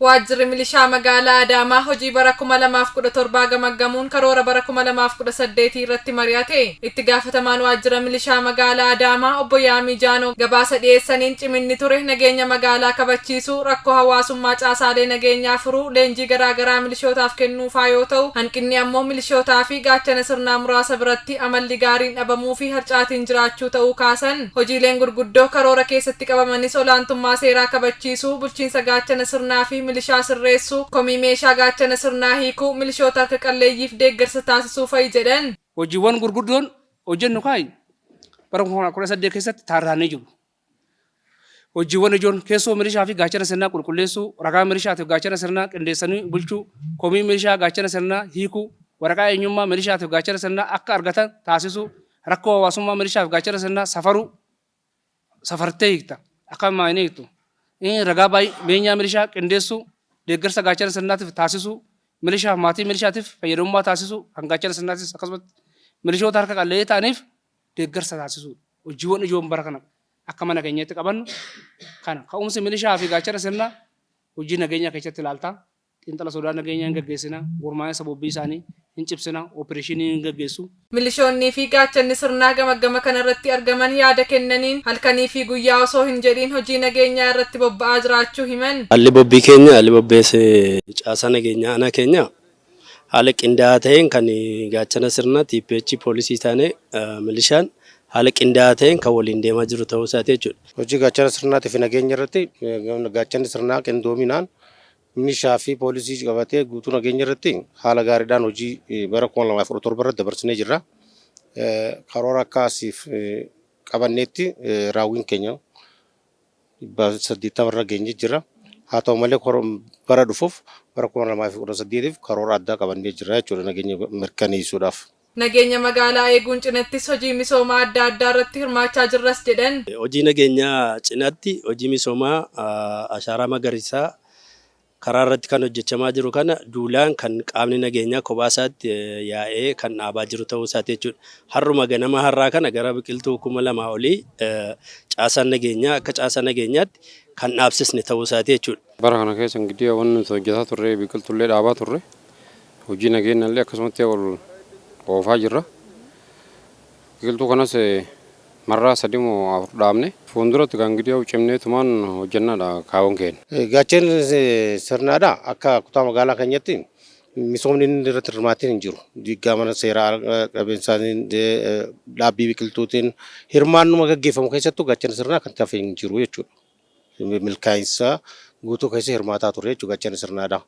Waajjirri milishaa magaalaa Adaamaa hojii bara 2017 gamaggamuun karoora bara 2018 irratti mari'ate. Itti gaafatamaan waajjira milishaa magaalaa Adaamaa obbo Yaamii Jaanoo gabaasa dhiyeessaniin ciminni ture nageenya magaalaa kabachiisuu, rakkoo hawaasummaa caasaalee nageenyaa furuu, leenjii garaagaraa milishootaaf kennuufaa yoo ta'u, hanqinni ammoo milishootaa fi gaachana sirnaa muraasa biratti amalli gaariin dhabamuu fi harcaatiin jiraachuu ta'uu kaasan. Hojiileen gurguddoo karoora keessatti qabamanis olaantummaa seeraa kabachiisuu, bulchiinsa gaachana sirnaa fi milishaa sirreessuu, komii meeshaa gaachana sirnaa hiikuu, milishoota harka qalleeyyiif deeggarsa taasisuu fa'i jedhan. Hojiiwwan gurguddoon hojjennu kaayi bara 2018 keessatti taarraanee jiru. Hojiiwwan ijoon keessoo milishaa fi gaachana sirnaa qulqulleessuu, ragaa milishaa fi gaachana sirnaa qindeessanii bulchuu, komii milishaa gaachana sirnaa hiikuu, waraqaa eenyummaa milishaa fi gaachana sirnaa akka argatan taasisuu, rakkoo hawaasummaa milishaa fi gaachana sirnaa safartee hiikta akka maayinee hiiktu. Ragaa beenyaa milishaa qindeessuu, deeggarsa gaachana sirnaatiif taasisuu, milishaa maatii milishaatiif fayyadamummaa taasisuu, kan gaachana sirnaatiif akkasumas milishoota harka qalleeyyii ta'aniif deeggarsa taasisuu. Hojiiwwan ijoon bara kana akka mana keenyatti qabannu kana ka'umsi milishaa fi gaachana sirnaa hojii nageenyaa keessatti ilaaltaa. Xiinxala sodaa nageenyaa hin gaggeessina, gurmaa'insa bobbii isaanii hin cibsina, oopereeshinii hin gaggeessu. Milishoonnii fi gaachanni sirnaa gamaggama kanarratti argaman yaada kennaniin halkanii fi guyyaa osoo hin jedhiin hojii nageenyaa irratti bobba'aa jiraachuu himan. Haalli bobbii keenya, haalli bobbeessee caasaa nageenyaa ana keenya haala qindaa'aa ta'een kan gaachana sirnaa TPH poolisii taane milishaan haala qindaa'aa ta'een kan waliin deemaa jiru ta'uu isaati jechuudha. Hojii gaachana sirnaatii fi nageenya irratti gaachanni sirnaa qindoominaan milishaa fi poolisii qabatee guutuu nageenya irratti haala gaariidhaan hojii bara 2017 irratti dabarsinee jirra. Karoora akkaasiif qabanneetti raawwiin keenya 80 irra geenye jira. Haa ta'u malee bara dhufuuf bara 2018 karoora addaa qabannee jirra jechuudha nageenya mirkaneessuudhaaf. Nageenya magaalaa eeguun cinattis hojii misoomaa adda addaa irratti hirmaachaa jirras jedhan. Hojii nageenyaa cinatti hojii misoomaa ashaaraa magariisaa karaa irratti kan hojjechamaa jiru kana duulaan kan qaamni nageenyaa kophaa isaatti yaa'ee kan dhaabaa jiru ta'uu isaati jechuudha. Har'uma ganama har'aa kana gara biqiltuu 2000 olii caasaan nageenyaa akka caasaa nageenyaatti kan dhaabsisne ta'uu isaati jechuudha. Bara kana keessa ingidiyaa wanni hojjetaa turre biqiltuullee dhaabaa turre hojii nageenyaallee akkasumatti oofaa jirra. Biqiltuu kanas marraa sadimoo afur dhaabne fuulduratti kan gidiyaa cimnee tumaan hojjennaadha kaawwan keenya. Gaachanni sirnaadha akka kutaa magaalaa keenyatti misoomni inni irratti hirmaatiin hin jiru. Diigamana seeraa qabeensaatiin dhaabbii biqiltuutiin hirmaannuma gaggeeffamu keessattuu gaachanni sirnaa kan tafe hin jiru jechuudha. Milkaa'insa guutuu keessa hirmaataa turre jechuudha gaachanni sirnaadha.